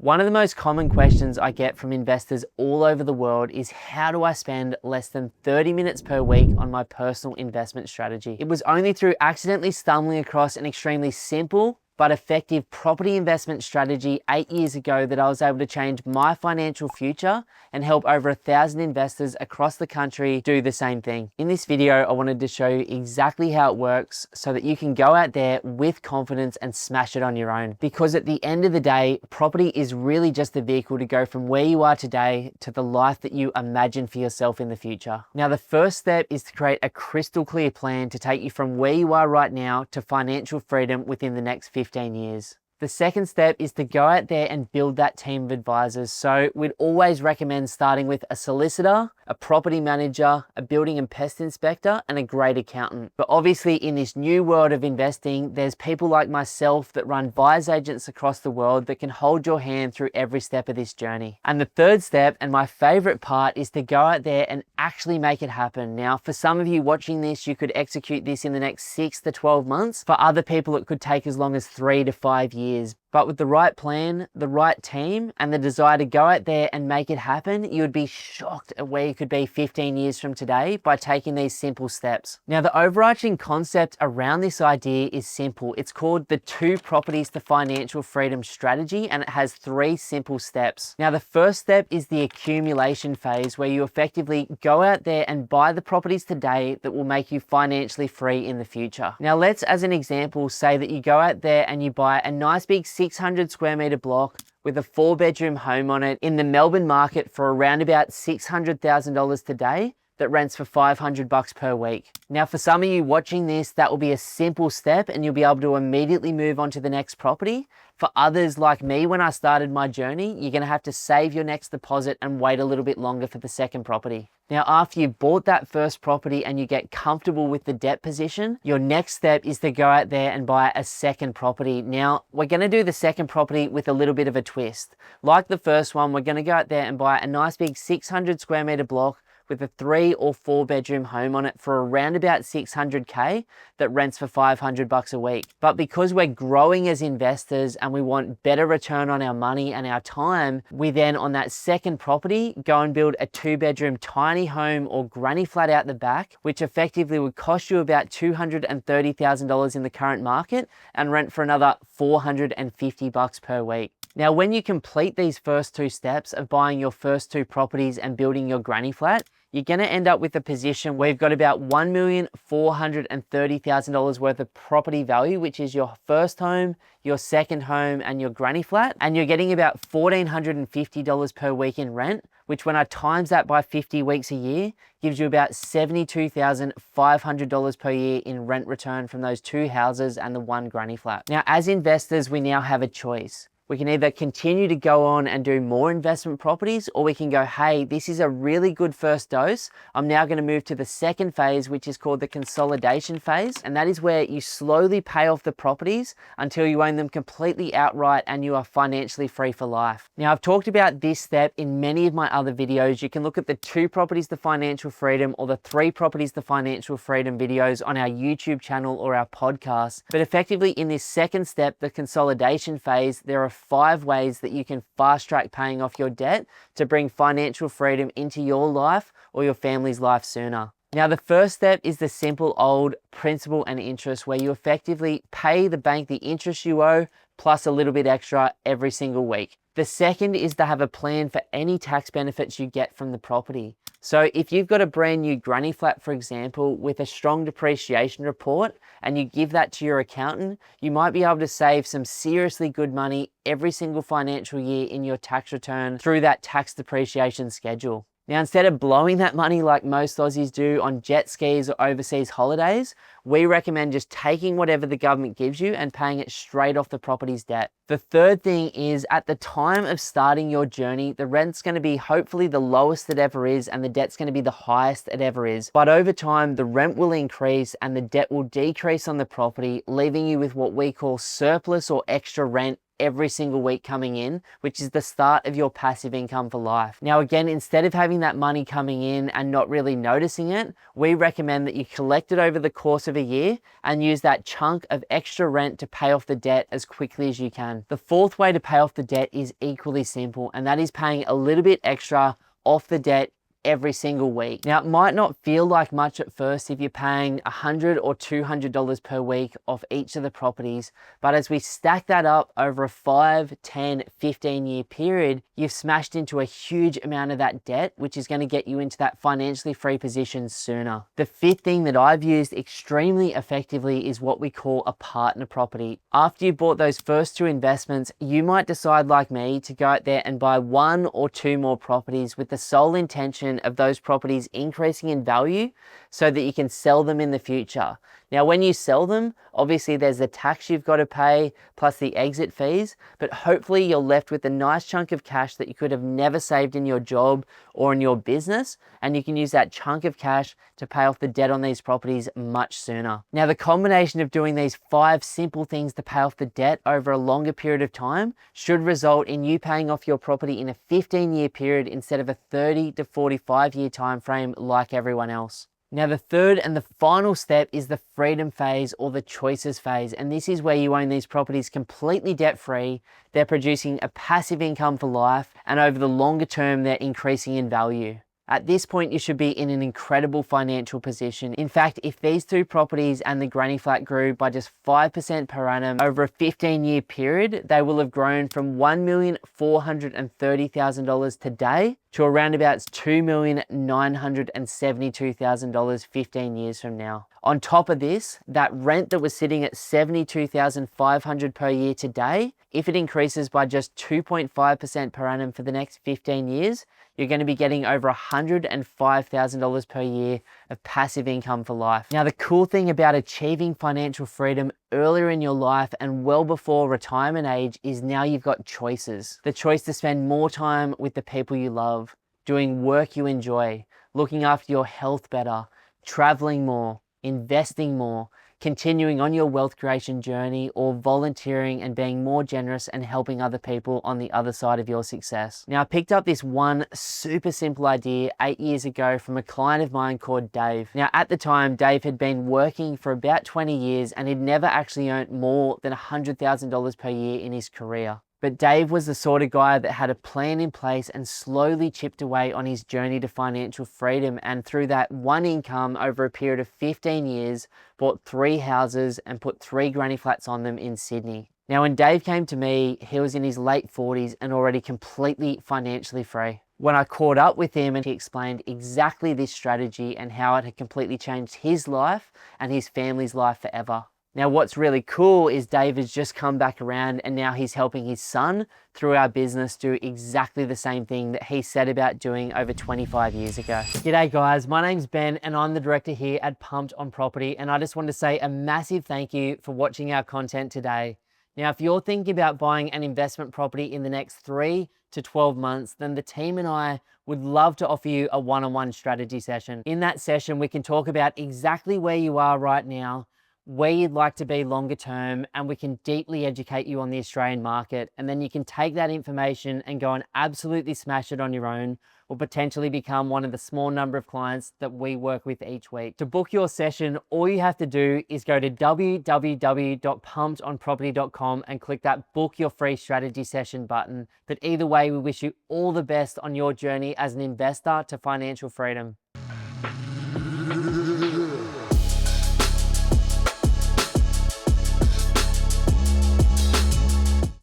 One of the most common questions I get from investors all over the world is how do I spend less than 30 minutes per week on my personal investment strategy? It was only through accidentally stumbling across an extremely simple but effective property investment strategy 8 years ago that I was able to change my financial future and help over 1,000 investors across the country do the same thing. In this video, I wanted to show you exactly how it works so that you can go out there with confidence and smash it on your own. Because at the end of the day, property is really just the vehicle to go from where you are today to the life that you imagine for yourself in the future. Now, the first step is to create a crystal clear plan to take you from where you are right now to financial freedom within the next 15 years. The second step is to go out there and build that team of advisors. So we'd always recommend starting with a solicitor, a property manager, a building and pest inspector, and a great accountant. But obviously in this new world of investing, there's people like myself that run buyer's agents across the world that can hold your hand through every step of this journey. And the third step, and my favorite part, is to go out there and actually make it happen. Now, for some of you watching this, you could execute this in the next 6 to 12 months. For other people, it could take as long as 3 to 5 years. But with the right plan, the right team, and the desire to go out there and make it happen, you would be shocked at where you could be 15 years from today by taking these simple steps. Now, the overarching concept around this idea is simple. It's called the 2 properties to financial freedom strategy, and it has 3 simple steps. Now, the first step is the accumulation phase, where you effectively go out there and buy the properties today that will make you financially free in the future. Now, let's, as an example, say that you go out there and you buy a nice big 600 square meter block with a 4-bedroom home on it in the Melbourne market for around about $600,000 today that rents for $500 per week. Now, for some of you watching this, that will be a simple step and you'll be able to immediately move on to the next property. For others like me, when I started my journey, you're gonna have to save your next deposit and wait a little bit longer for the second property. Now, after you've bought that first property and you get comfortable with the debt position, your next step is to go out there and buy a second property. Now, we're gonna do the second property with a little bit of a twist. Like the first one, we're gonna go out there and buy a nice big 600 square meter block with a 3 or 4 bedroom home on it for around about 600K that rents for $500 a week. But because we're growing as investors and we want better return on our money and our time, we then on that second property go and build a 2-bedroom tiny home or granny flat out the back, which effectively would cost you about $230,000 in the current market and rent for another $450 per week. Now, when you complete these first 2 steps of buying your first 2 properties and building your granny flat, you're gonna end up with a position where you've got about $1,430,000 worth of property value, which is your first home, your second home, and your granny flat. And you're getting about $1,450 per week in rent, which when I times that by 50 weeks a year, gives you about $72,500 per year in rent return from those 2 houses and the 1 granny flat. Now, as investors, we now have a choice. We can either continue to go on and do more investment properties, or we can go, hey, this is a really good first dose. I'm now going to move to the second phase, which is called the consolidation phase. And that is where you slowly pay off the properties until you own them completely outright and you are financially free for life. Now, I've talked about this step in many of my other videos. You can look at the 2 properties to financial freedom or the 3 properties to financial freedom videos on our YouTube channel or our podcast. But effectively in this second step, the consolidation phase, there are 5 ways that you can fast track paying off your debt to bring financial freedom into your life or your family's life sooner. Now, the first step is the simple old principal and interest, where you effectively pay the bank the interest you owe plus a little bit extra every single week. The second is to have a plan for any tax benefits you get from the property. So if you've got a brand new granny flat, for example, with a strong depreciation report, and you give that to your accountant, you might be able to save some seriously good money every single financial year in your tax return through that tax depreciation schedule. Now, instead of blowing that money like most Aussies do on jet skis or overseas holidays, we recommend just taking whatever the government gives you and paying it straight off the property's debt. The third thing is, at the time of starting your journey, the rent's going to be hopefully the lowest it ever is and the debt's going to be the highest it ever is. But over time, the rent will increase and the debt will decrease on the property, leaving you with what we call surplus or extra rent every single week coming in, which is the start of your passive income for life. Now, again, instead of having that money coming in and not really noticing it, we recommend that you collect it over the course of a year and use that chunk of extra rent to pay off the debt as quickly as you can. The fourth way to pay off the debt is equally simple, and that is paying a little bit extra off the debt every single week. Now, it might not feel like much at first if you're paying $100 or $200 per week off each of the properties, but as we stack that up over a 5, 10, 15-year period, you've smashed into a huge amount of that debt, which is going to get you into that financially free position sooner. The fifth thing that I've used extremely effectively is what we call a partner property. After you bought those first two investments, you might decide, like me, to go out there and buy 1 or 2 more properties with the sole intention of those properties increasing in value so that you can sell them in the future. Now, when you sell them, obviously there's the tax you've got to pay plus the exit fees, but hopefully you're left with a nice chunk of cash that you could have never saved in your job or in your business, and you can use that chunk of cash to pay off the debt on these properties much sooner. Now, the combination of doing these 5 simple things to pay off the debt over a longer period of time should result in you paying off your property in a 15-year period instead of a 30 to 45-year time frame like everyone else. Now, the third and the final step is the freedom phase or the choices phase. And this is where you own these properties completely debt-free. They're producing a passive income for life, and over the longer term, they're increasing in value. At this point, you should be in an incredible financial position. In fact, if these 2 properties and the granny flat grew by just 5% per annum over a 15-year period, they will have grown from $1,430,000 today to around about $2,972,000 15 years from now. On top of this, that rent that was sitting at $72,500 per year today, if it increases by just 2.5% per annum for the next 15 years, you're going to be getting over $105,000 per year of passive income for life. Now, the cool thing about achieving financial freedom earlier in your life and well before retirement age is now you've got choices. The choice to spend more time with the people you love, doing work you enjoy, looking after your health better, traveling more, investing more, continuing on your wealth creation journey, or volunteering and being more generous and helping other people on the other side of your success. Now, I picked up this one super simple idea 8 years ago from a client of mine called Dave. Now, at the time, Dave had been working for about 20 years and he'd never actually earned more than $100,000 per year in his career. But Dave was the sort of guy that had a plan in place and slowly chipped away on his journey to financial freedom. And through that one income over a period of 15 years, bought 3 houses and put 3 granny flats on them in Sydney. Now, when Dave came to me, he was in his late 40s and already completely financially free. When I caught up with him, and he explained exactly this strategy and how it had completely changed his life and his family's life forever. Now, what's really cool is Dave has just come back around and now he's helping his son through our business do exactly the same thing that he set about doing over 25 years ago. G'day guys, my name's Ben and I'm the director here at Pumped on Property, and I just want to say a massive thank you for watching our content today. Now, if you're thinking about buying an investment property in the next 3 to 12 months, then the team and I would love to offer you a one-on-one strategy session. In that session, we can talk about exactly where you are right now, where you'd like to be longer term, and we can deeply educate you on the Australian market. And then you can take that information and go and absolutely smash it on your own, or potentially become one of the small number of clients that we work with each week. To book your session, all you have to do is go to www.pumpedonproperty.com and click that book your free strategy session button. But either way, we wish you all the best on your journey as an investor to financial freedom.